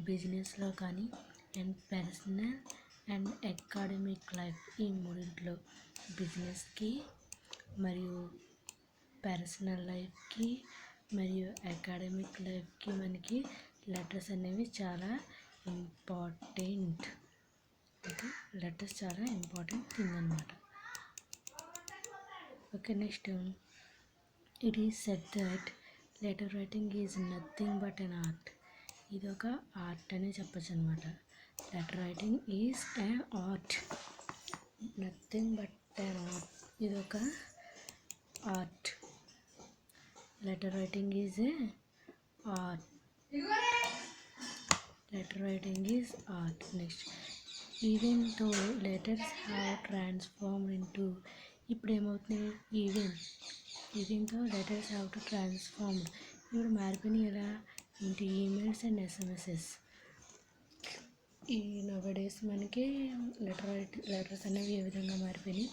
బిజినెస్లో కానీ and personal and academic life, ఈ మూడింట్లో బిజినెస్కి మరియు పర్సనల్ లైఫ్కి మరియు అకాడమిక్ లైఫ్కి మనకి లెటర్స్ అనేవి చాలా ఇంపార్టెంట్. ఓకే, లెటర్స్ చాలా ఇంపార్టెంట్ థింగ్ అన్నమాట. Okay, next it is said that letter writing is nothing but an art. ఇది ఒక ఆర్ట్ అనే చెప్పచ్చు అనమాట. Letter writing is a art, nothing but an art. ఇది ఒక art. Letter writing is a art. Letter writing is art. Next, even though letters have transformed into. ఇప్పుడు ఏమవుతుంది? ఈవెన్తో letters have to transformed. ఇప్పుడు మారిపోయినాయి ఎలా? Into emails and SMSs. ఈ nowadays మనకి letters అనేవి ఏ విధంగా మారిపోయినాయి?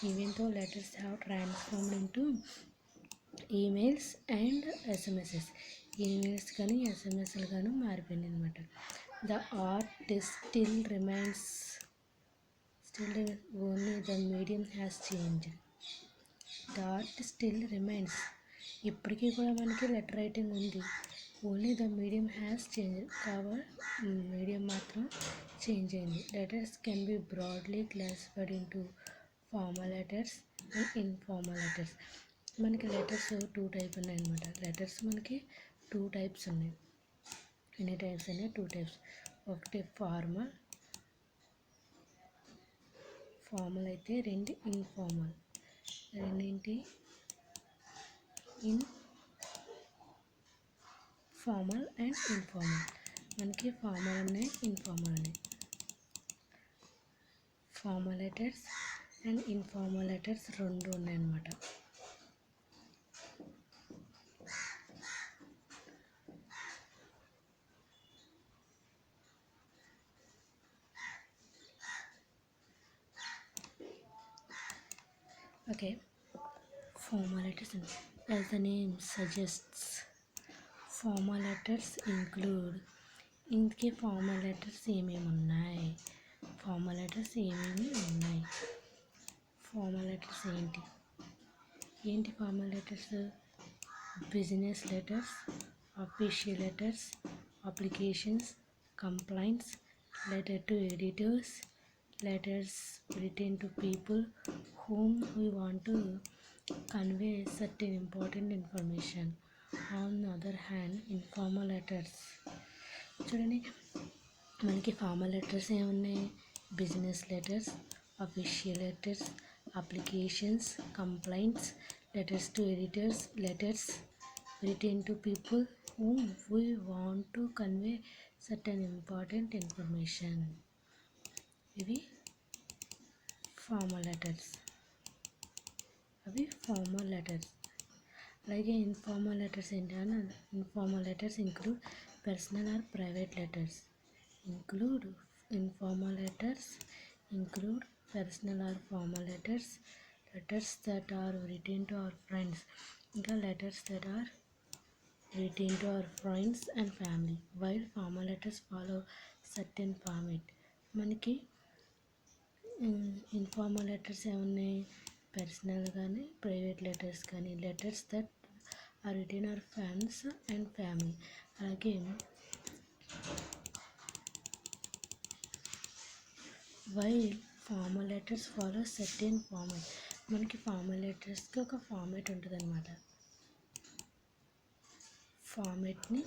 Even though letters have transformed into emails and SMSs. Emails కానీ ఎస్ఎంఎస్లు కానీ మారిపోయినాయి అనమాట. The art still remains, only the medium has changed. The art still remains. ఇప్పటికీ కూడా మనకి లెటర్ రైటింగ్ ఉంది. Only the medium has change. కాబట్టి మీడియం మాత్రం చేంజ్ అయింది. Letters can be broadly classified into formal letters and informal letters. మనకి letters 2 type ఉన్నాయి అనమాట. లెటర్స్ మనకి 2 టైప్స్ ఉన్నాయి. ఎన్ని టైప్స్ ఉన్నాయి? 2 టైప్స్. ఒకటి ఫార్మల్ అయితే, 2 ఇన్ఫార్మల్. రెండేంటి? Formal and informal. మనకి ఫార్మల్ ఉన్నాయి, ఇన్ఫార్మల్ ఉన్నాయి. Formal letters and informal letters 2 ఉన్నాయన్నమాట. Okay, formal letters, as the name suggests, formal letters include. ఇందుకే ఫార్మల్ లెటర్స్ ఏమేమి ఉన్నాయి? ఫార్మల్ లెటర్స్ ఏమేమి ఉన్నాయి? ఫార్మల్ లెటర్స్ ఏంటి formal letters? Business letters, official letters, applications, complaints, letter to editors, letters written to people whom we want to convey certain important information. On the other hand, informal letters, చూడండి మనకి formal letters ఏమున్నాయి? Business letters, official letters, applications, complaints, letters to editors, letters written to people whom we want to convey certain important information. ఇవి formal letters. అవి formal letters. అలాగే informal letters ఏంటంటే, informal letters include personal or private letters. Informal letters include personal or formal letters, letters that are written to our friends. ఇంకా letters that are written to our friends and family. While formal letters follow certain format. మనకి informal letters ఏమున్నాయి? Personal కానీ private letters కానీ, letters that are written our friends and family. అలాగే while formal letters follow certain format. మనకి formal లెటర్స్కి ఒక format ఉంటుంది అనమాట. ఫార్మేట్ని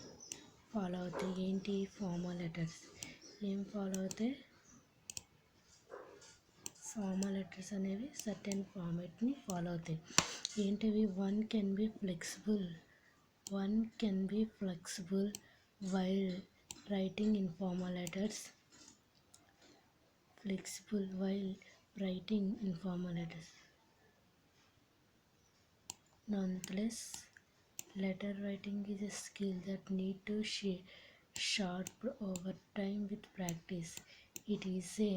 follow అవుతాయి. ఏంటి ఫార్మల్ లెటర్స్? ఏం ఫాలో అవుతాయి? ఫార్మల్ లెటర్స్ అనేవి సర్టెన్ ఫార్మేట్ని ఫాలో అవుతాయి. ఏంటివి? One can be flexible while writing informal letters. Flexible while writing informal letters. Nonetheless, letter writing is a skill that need to sharp over time with practice. It is a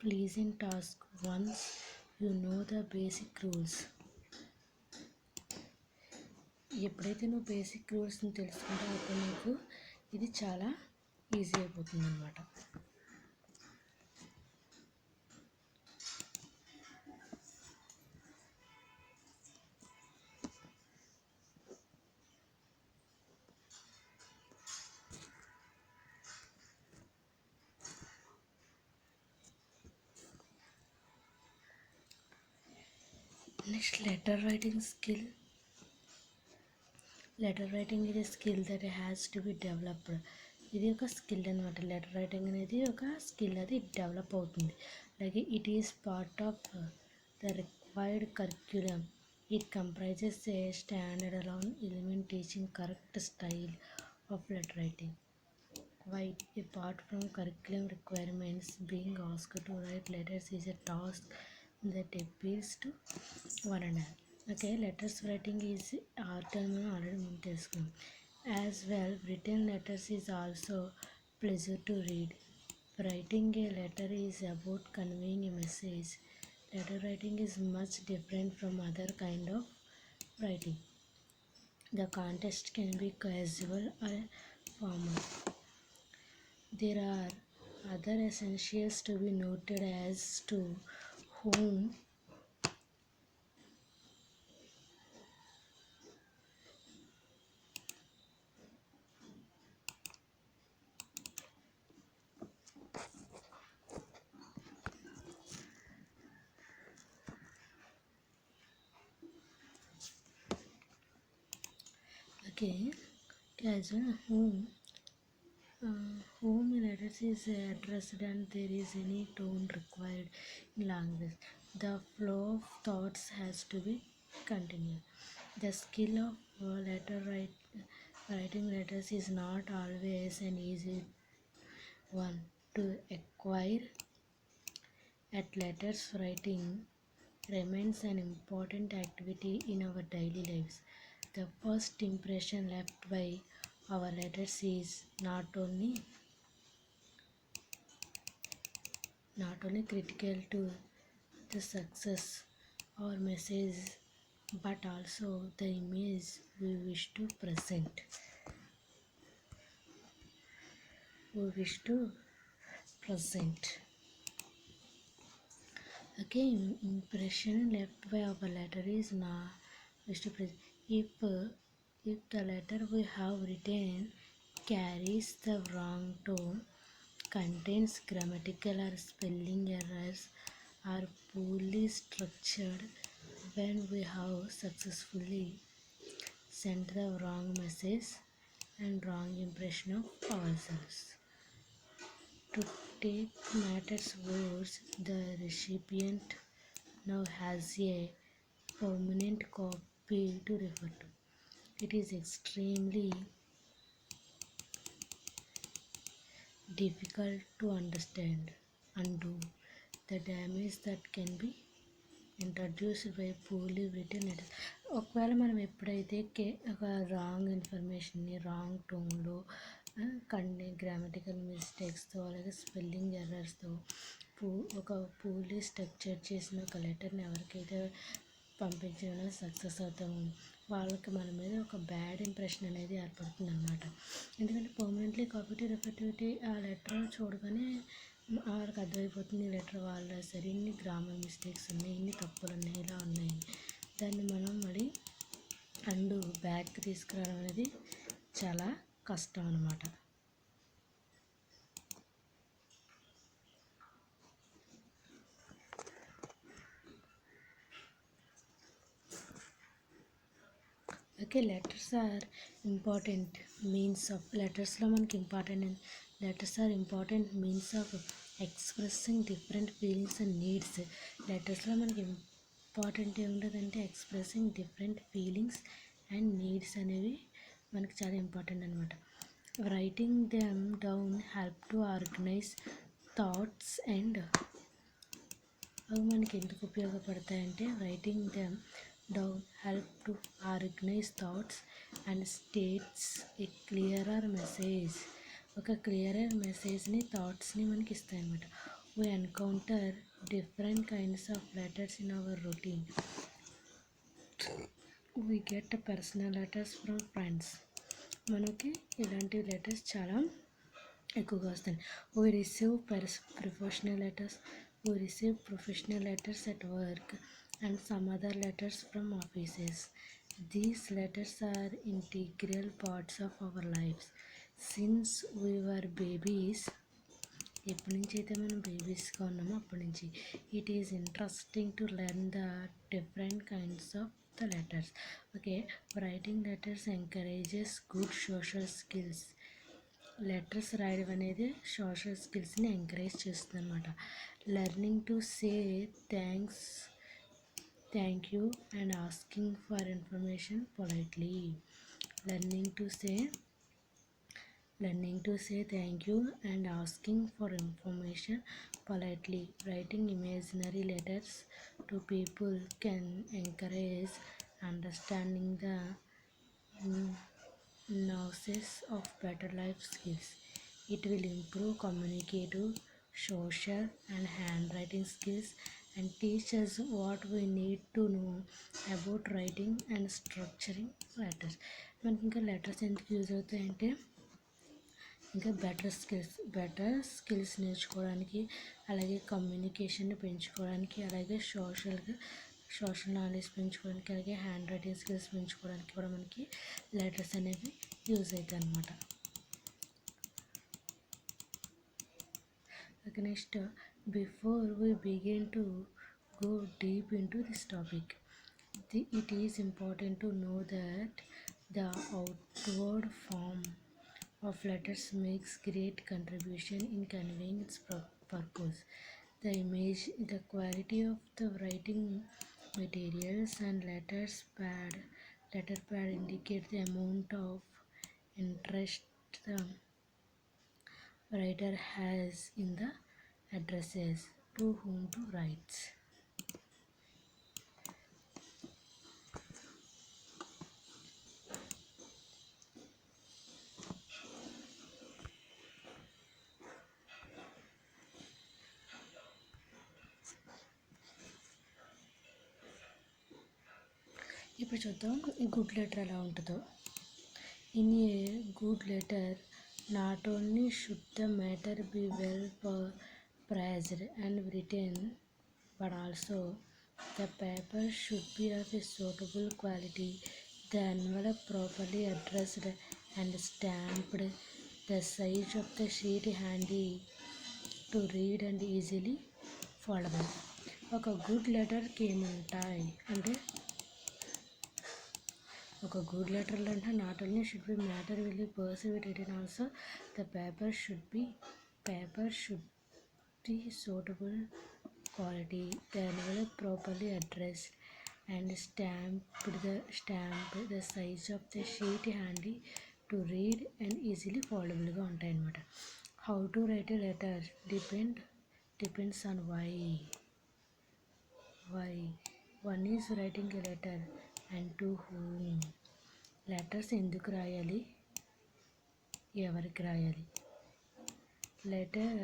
pleasant task once you know the basic rules. ఎప్పుడైతే నువ్వు basic రూల్స్ని తెలుసుకుంటావో అప్పుడు నీకు ఇది చాలా easy అయిపోతుంది అనమాట. Next letter writing skill. Letter writing ఇది skill that has to be developed. ఇది ఒక స్కిల్ అనమాట. లెటర్ రైటింగ్ అనేది ఒక స్కిల్, అది డెవలప్ అవుతుంది. అలాగే it is part of the required curriculum. It comprises A standard alone element teaching correct style of letter writing. While apart from curriculum requirements, being asked to write letters is a task that appeals to one and all. Okay, letters writing is art and already as well. Written letters is also pleasure to read. Writing a letter is about conveying a message. Letter writing is much different from other kind of writing. The context can be casual or formal. There are other essentials to be noted as to whom whom letters is addressed and there is any tone required in language. The flow of thoughts has to be continued. The skill of writing letters is not always an easy one to acquire. At letters writing remains an important activity in our daily lives. The first impression left by our letters is not only critical to the success or message, but also the image we wish to present. Okay, impression left by our letter is not wish to present. If the letter we have written carries the wrong tone, contains grammatical or spelling errors, are poorly structured, when we have successfully sent the wrong message and wrong impression of ourselves. To take matters worse, the recipient now has a permanent copy to refer to. It is extremely difficult to undo the damage that can be introduced by purely return letters. ఒకవేళ మనం ఎప్పుడైతే ఒక wrong ఇన్ఫర్మేషన్ని wrong టోన్లో grammatical మిస్టేక్స్తో అలాగే spelling ఎర్రర్స్తో ఒక purely structure చేసిన ఒక లెటర్ని ఎవరికైతే పంపించడం సక్సెస్ అవుతాము, వాళ్ళకి మన మీద ఒక బ్యాడ్ ఇంప్రెషన్ అనేది ఏర్పడుతుంది అన్నమాట. ఎందుకంటే పర్మనెంట్లీ కాపీ టు రిఫర్టివిటీ ఆ లెటర్ చూడగానే వాళ్ళకి అర్థమైపోతుంది, లెటర్ వాళ్ళ సరే ఇన్ని గ్రామర్ మిస్టేక్స్ ఉన్నాయి, ఇన్ని తప్పులు ఉన్నాయి, ఇలా ఉన్నాయి. దాన్ని మనం మళ్ళీ బ్యాక్ తీసుకురావడం అనేది చాలా కష్టం అన్నమాట. Okay, letters are important means of లెటర్స్లో మనకి letters are important means of expressing different feelings and needs. లెటర్స్లో మనకి ఇంపార్టెంట్ ఏముంటుందంటే expressing different feelings and needs అనేవి మనకి చాలా ఇంపార్టెంట్ అనమాట. Writing them down help to organise thoughts and అవి మనకి ఎందుకు ఉపయోగపడతాయంటే writing them down help to organise thoughts and states a clearer message. ఒక క్లియరర్ మెసేజ్ని థాట్స్ని మనకి ఇస్తాయన్నమాట. We encounter different kinds of letters in our routine. We get personal letters from friends. మనకి ఇలాంటి లెటర్స్ చాలా ఎక్కువగా వస్తాయి. We receive professional letters. We receive professional letters at work and some other letters from offices. These letters are integral parts of our lives. Since we were babies, ఎప్పటి నుంచి అయితే మనం బేబీస్గా ఉన్నామో అప్పటి నుంచి it is interesting to learn the different kinds of the letters. Okay, writing letters encourages good social skills. Letters రాయడం అనేది social స్కిల్స్ని ఎంకరేజ్ చేస్తుంది అనమాట. Learning to say thank you and asking for information politely. Learning to say thank you and asking for information politely. Writing imaginary letters to people can encourage understanding the nuances of better life skills. It will improve communicative, social and handwriting skills and teach us what we need to know about writing and structuring letters. మనకి ఇంకా letters ఎందుకు use అవుతాయంటే ఇంకా better skills నేర్చుకోవడానికి, అలాగే communication పెంచుకోవడానికి, అలాగే social knowledge పెంచుకోవడానికి, అలాగే హ్యాండ్ రైటింగ్ స్కిల్స్ పెంచుకోవడానికి కూడా మనకి లెటర్స్ అనేవి యూజ్ అవుతాయి అన్నమాట. Okay, next before we begin to go deep into this topic, it is important to know that the outward form of letters makes great contribution in conveying its purpose. The image, the quality of the writing materials and letter pad indicate the amount of interest the writer has in the addresses to whom to writes. ఇప్పుడు చూద్దాం ఈ good letter ఎలా ఉంటుందో. In a good letter not only should the matter be well phrased and written, but also the paper should be of a suitable quality, the envelope properly addressed and stamped, the size of the sheet handy to read and easily foldable. ఒక good లెటర్కి ఏముంటాయి అంటే, ఒక good లెటర్లో అంటే not only should be matter will be perceive it and also the paper should be suitable quality, the envelope properly addressed and stamped, the size of the sheet handy to read and easily foldable ఉంటాయి అన్నమాట. How to write a letter depends on why. One is writing a letter and to whom. Letters ఎందుకు రాయాలి, ఎవరికి రాయాలి. Letter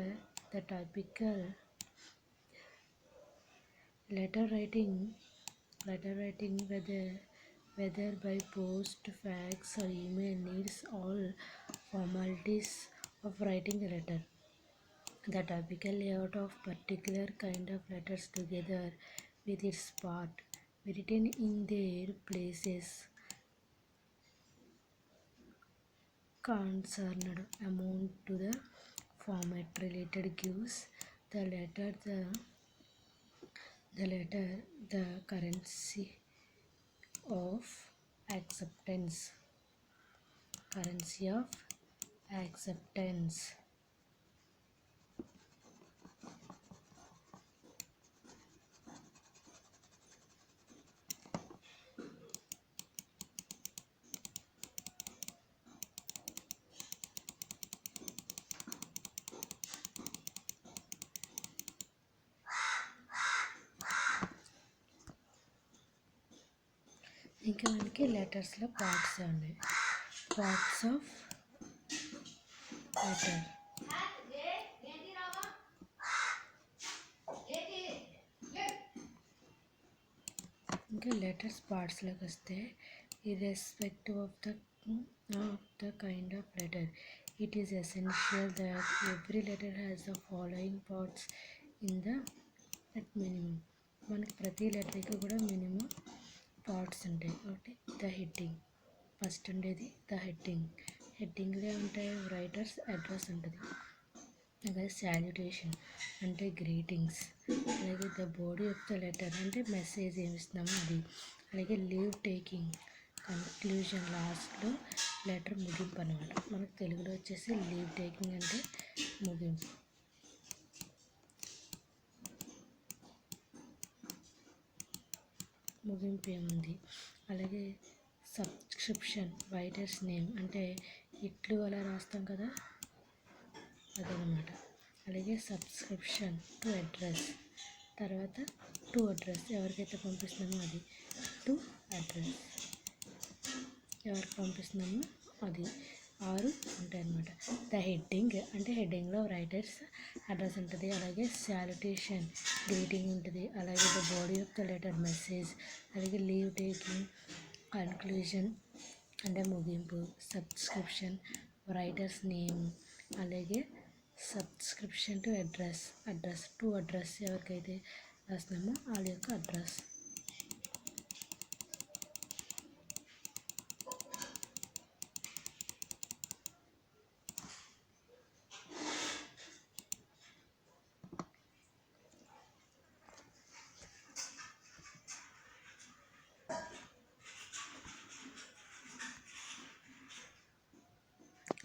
the topical letter writing whether by post, fax or email needs all formalities of writing a letter. The typical layout of particular kind of letters together with its part written in their places concerned amount to the format related gives the letter the currency of acceptance. ఇంకా మనకి లెటర్స్లో parts ఉన్నాయి. Parts of letter. ఇంకా letters పార్ట్స్లోకి వస్తే irrespective of the kind of letter, It is essential that every letter has the following parts in the at minimum. మనకి ప్రతి లెటర్కి కూడా minimum parts ఉంటాయి. ఒకటి ద హెడ్డింగ్, ఫస్ట్ ఉండేది ద హెడ్డింగ్లో ఉంటాయి రైటర్స్ అడ్రస్ ఉంటుంది. అలాగే శాల్యుటేషన్ అంటే గ్రీటింగ్స్, అలాగే the body of the letter అంటే మెసేజ్ ఏమి ఇస్తున్నామో అది, అలాగే లీవ్ టేకింగ్ కన్క్లూజన్ లాస్ట్లో లెటర్ ముగింపు అనమాట. మనకు తెలుగులో వచ్చేసి లీవ్ టేకింగ్ అంటే ముగింపు. ఏముంది. అలాగే సబ్స్క్రిప్షన్ రైటర్స్ నేమ్ అంటే ఇట్లు అలా రాస్తాం కదా అదనమాట. అలాగే సబ్స్క్రిప్షన్ టు అడ్రస్, తర్వాత టు అడ్రస్ ఎవరికైతే పంపిస్తున్నామో అది, టు అడ్రస్ ఎవరికి పంపిస్తున్నామో అది, 6 ఉంటాయి అన్నమాట. ద హెడ్డింగ్ అంటే హెడ్డింగ్లో రైటర్స్ అడ్రస్ ఉంటుంది. అలాగే శాల్యుటేషన్ గ్రీటింగ్ ఉంటుంది. అలాగే the body of the letter message, అలాగే లీవ్ టేకింగ్ కన్క్లూజన్ అంటే ముగింపు, సబ్స్క్రిప్షన్ రైటర్స్ నేమ్, అలాగే subscription to address to address ఎవరికైతే రాస్తున్నామో వాళ్ళ యొక్క అడ్రస్.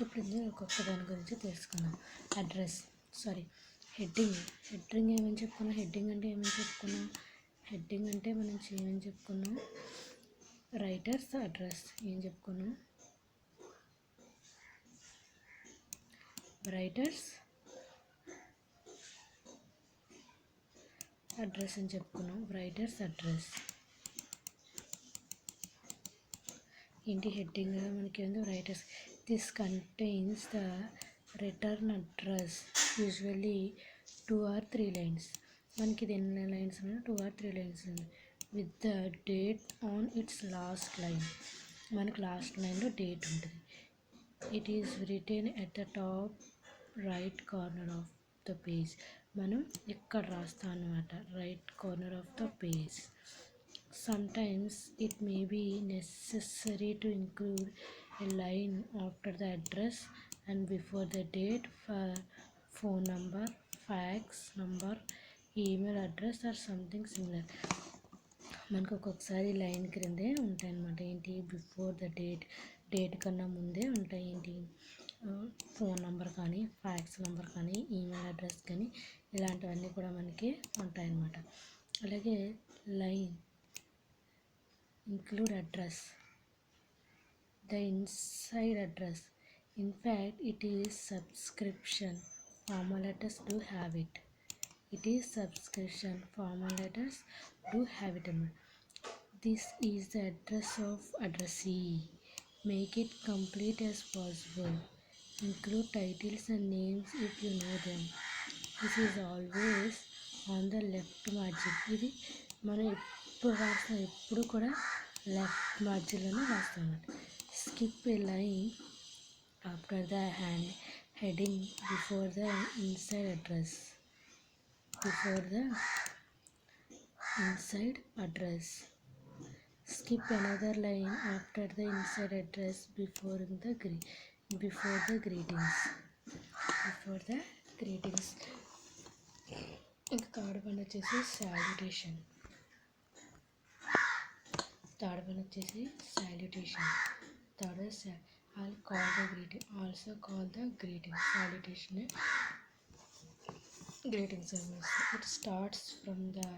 ఇప్పుడు ఒక్కొక్క దాని గురించి తెలుసుకుందాం. హెడ్డింగ్ ఏమని చెప్పుకున్నాం? హెడ్డింగ్ అంటే మనం ఏమని చెప్పుకున్నాం? రైటర్స్ అడ్రస్ ఏం చెప్పుకున్నాం? రైటర్స్ అడ్రస్ అని చెప్పుకున్నాం. రైటర్స్ అడ్రస్ ఏంటి? హెడ్డింగ్లో మనకి ఏందో writers. This contains the return address usually 2 or 3 lines. మనకి ఇది ఎన్ని లైన్స్ ఉన్నాయి? 2 or 3 lines ఉన్నాయి. With the date on it's last line, మనకి లాస్ట్ లైన్లో డేట్ ఉంటుంది. It is written at the top right corner of the page. మనం ఇక్కడ రాస్తాం అన్నమాట, right corner of the page. Sometimes it may be necessary to include a line after the address and before the date for phone number, fax number, email address or something similar. మనకు ఒక్కొక్కసారి line క్రిందే ఉంటాయి అన్నమాట. ఏంటి? Before the date కన్నా ముందే ఉంటాయి. ఏంటి? Phone number కానీ, ఫ్యాక్స్ నెంబర్ కానీ, ఈమెయిల్ అడ్రస్ కానీ ఇలాంటివన్నీ కూడా మనకి ఉంటాయన్నమాట. అలాగే line include address, the inside address. In fact, it is subscription. Formal letters do have it. This is the address of addressee. Make it complete as possible. Include titles and names if you know them. This is always on the left margin. ఇది మనం ఎప్పుడు కూడా left మార్జిన్లోనే రాస్తాం. Skip a line after the heading before the inside address. Skip another line after the inside address before the greetings. ఇంకా third one వచ్చేసి salutation. Third I'll call the greeting. Also call the greeting. Salutation. Greeting service. It starts from the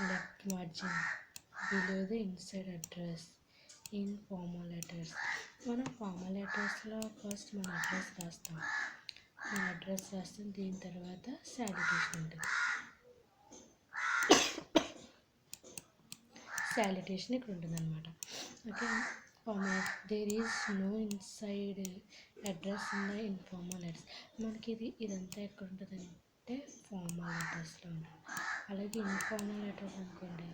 left margin below the inside address in formal letters. మనం formal లెటర్స్లో first మన address రాస్తాం. దీని తర్వాత salutation ఉంటుంది. Salutation ఇక్కడ ఉంటుంది అనమాట. Okay, there is no inside address in the informal letters. మనకి ఇదంతా ఎక్కడ ఉంటుంది అంటే ఫార్మల్ లెటర్స్లో ఉంటుంది. అలాగే ఇన్ఫార్మల్ లెటర్స్ అనుకోండి,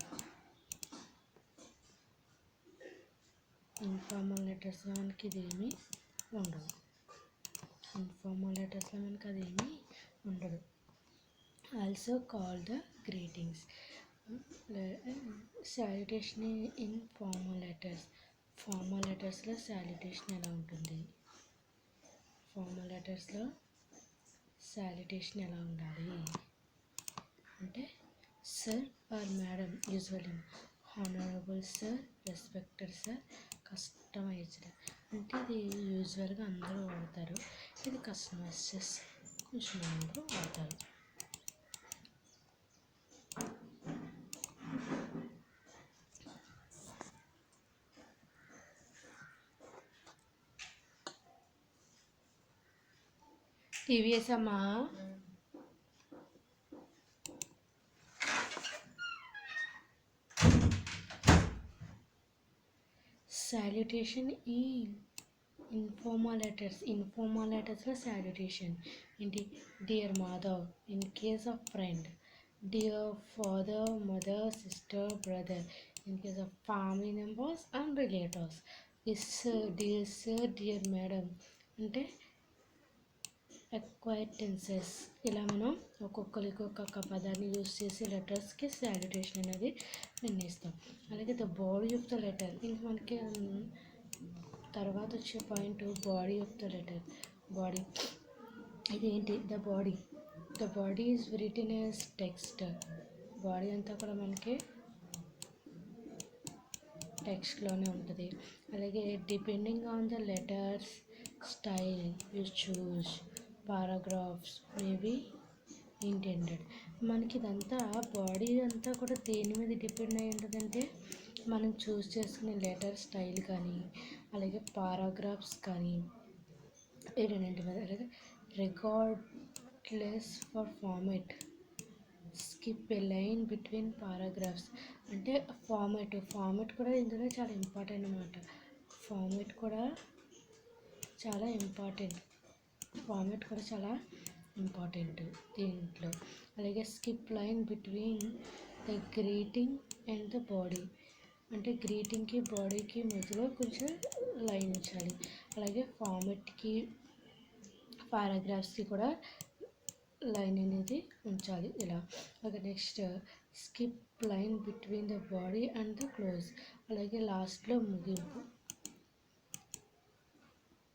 ఇన్ఫార్మల్ లెటర్స్లో మనకి ఇదేమీ ఉండదు. ఇన్ఫార్మల్ లెటర్స్లో మనకి అదేమీ ఉండదు. Also call the greetings. Salutation in formal letters. Formal లెటర్స్లో సాల్యుటేషన్ ఎలా ఉంటుంది? ఫార్మల్ లెటర్స్లో సాల్యుటేషన్ ఎలా ఉండాలి అంటే sir are madam, usually honourable sir, respected sir, customized. అంటే ఇది యూజువల్గా అందరూ వాడతారు. ఇది కస్టమైజ్ కొంచెం అందరూ వాడతారు. టీవీఎస్ అమ్మా. సాల్యుటేషన్ ఈ ఇన్ఫార్మల్ లెటర్స్లో సాల్యుటేషన్ ఏంటి? Dear Madhav in case of friend, dear father, mother, sister, brother in case of family members and relatives. Dear sir, dear madam అంటే అక్వైంటెన్సెస్. ఇలా మనం ఒక్కొక్కరికి ఒక్కొక్క పదాన్ని యూజ్ చేసి లెటర్స్కి సాల్యుటేషన్ అనేది నిర్ణయిస్తాం. అలాగే the body of the letter, ఇంక మనకి తర్వాత వచ్చే point body of the letter. Body ఇదేంటి? The body is written as text. Body అంతా కూడా మనకి టెక్స్ట్లోనే ఉంటుంది. అలాగే depending on the letters style you choose paragraphs may be intended. మనకి ఇదంతా బాడీ అంతా కూడా దేని మీద డిపెండ్ అయి ఉంటుందంటే మనం చూస్ చేసుకునే లెటర్ స్టైల్ కానీ అలాగే పారాగ్రాఫ్స్ కానీ ఏంటంటే అలాగే regardless for format, skip a line between paragraphs. అంటే ఫార్మెట్ కూడా ఇందులో చాలా ఇంపార్టెంట్ అన్నమాట. ఫార్మెట్ కూడా చాలా ఇంపార్టెంట్ దీంట్లో. అలాగే skip line between the greeting and the body. అంటే గ్రీటింగ్కి బాడీకి మధ్యలో కొంచెం లైన్ ఉంచాలి. అలాగే ఫార్మెట్కి పారాగ్రాఫ్స్కి కూడా లైన్ అనేది ఉంచాలి ఇలా. అలాగే next skip line between the body and the close. అలాగే లాస్ట్లో ముగింపు.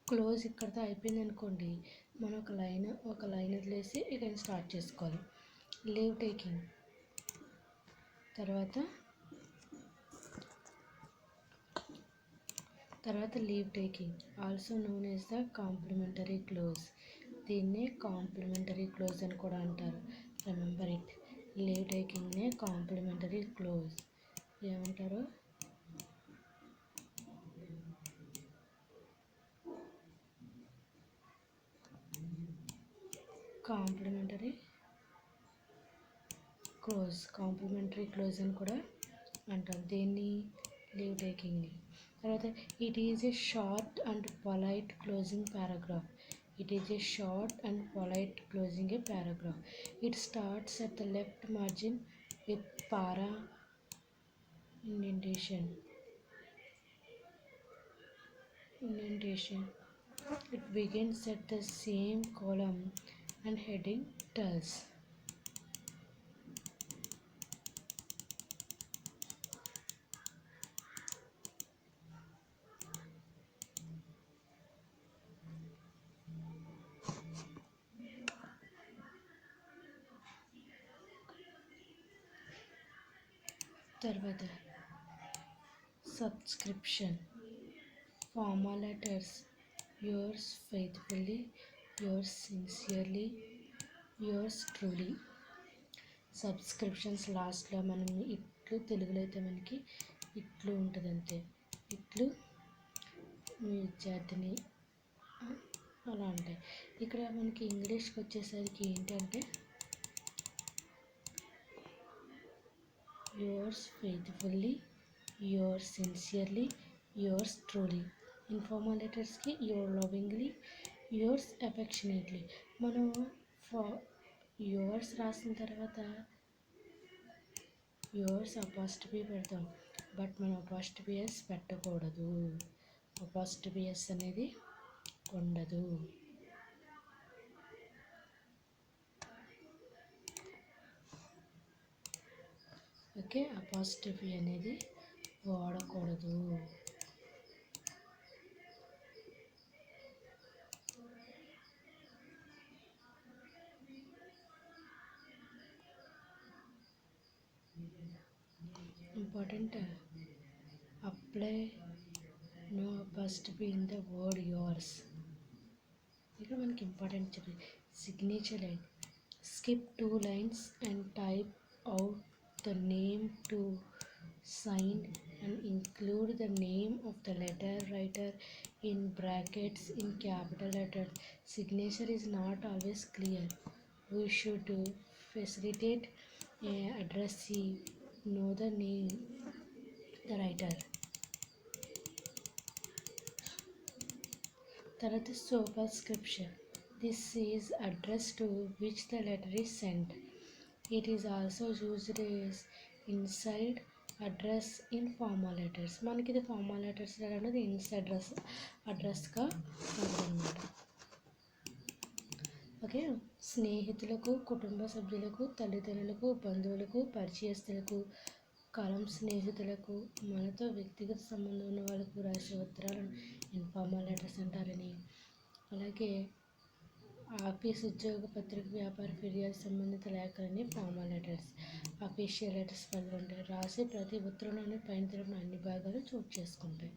క్లోజ్ ఇక్కడితో అయిపోయింది అనుకోండి, మనం ఒక లైన్ వదిలేసి ఇక స్టార్ట్ చేసుకోవాలి. లీవ్ టేకింగ్ తర్వాత leave taking also known as the complimentary close. దీన్నే కాంప్లిమెంటరీ క్లోజ్ అని కూడా అంటారు. Remember it. లీవ్ టేకింగ్నే కాంప్లిమెంటరీ క్లోజ్ ఏమంటారు? కాంప్లిమెంటరీ క్లోజ్ అని కూడా అంటారు దేన్ని? లీవ్ టేకింగ్ని. తర్వాత it is a short and polite closing paragraph. It starts at the left margin with para indentation. It begins at the same column and heading tells. తర్వాత subscription. Formal letters yours faithfully, yours sincerely, yours truly. Subscriptions లాస్ట్లో మనం ఇట్లు, తెలుగులో అయితే మనకి ఇట్లు ఉంటుంది అంతే. ఇట్లు మీ విద్యార్థిని అలా ఉంటాయి. ఇక్కడ మనకి ఇంగ్లీష్కి వచ్చేసరికి ఏంటంటే yours faithfully, yours sincerely, yours truly. Informal లెటర్స్కి yours lovingly, yours affectionately. మనం yours రాసిన తర్వాత yours అపాస్ట్రఫీ పెడతాం, బట్ మనం అపాస్ట్రఫీ ఎస్ పెట్టకూడదు. అపాస్ట్రఫీ ఎస్ అనేది ఉండదు. ఓకే, అపాస్ట్రఫీ అనేది వాడకూడదు. Important, apply no apostrophe in the word yours. ఇక్కడ మనకి ఇంపార్టెంట్ చెప్పి signature line, skip 2 lines and type out the name to sign and include the name of the letter writer in brackets in capital letters. Signature is not always clear. We should facilitate addressee know the name the writer. తర్వాత superscription. This is address to which the letter is sent. It is also used as inside address in formal letters. మనకి ఇది formal letters అనేది inside అడ్రస్గా ఉంటుందన్నమాట. Okay, స్నేహితులకు, కుటుంబ సభ్యులకు, తల్లిదండ్రులకు, బంధువులకు, పరిచయస్తులకు, కాలం స్నేహితులకు, మనతో వ్యక్తిగత సంబంధం ఉన్న వాళ్ళకు రాసే ఉత్తరాలను ఇన్ఫార్మల్ లెటర్స్ అంటారని, అలాగే ఆఫీస్, ఉద్యోగ, పత్రిక, వ్యాపార, ఫిర్యాదు సంబంధిత లేఖలని ఫార్మల్ లెటర్స్. అఫీషియల్ లెటర్స్ 10 ఉంటాయి. రాసే ప్రతి ఉత్తరంలోని పైన తెలిపిన అన్ని భాగాలు చోటు చేసుకుంటాయి.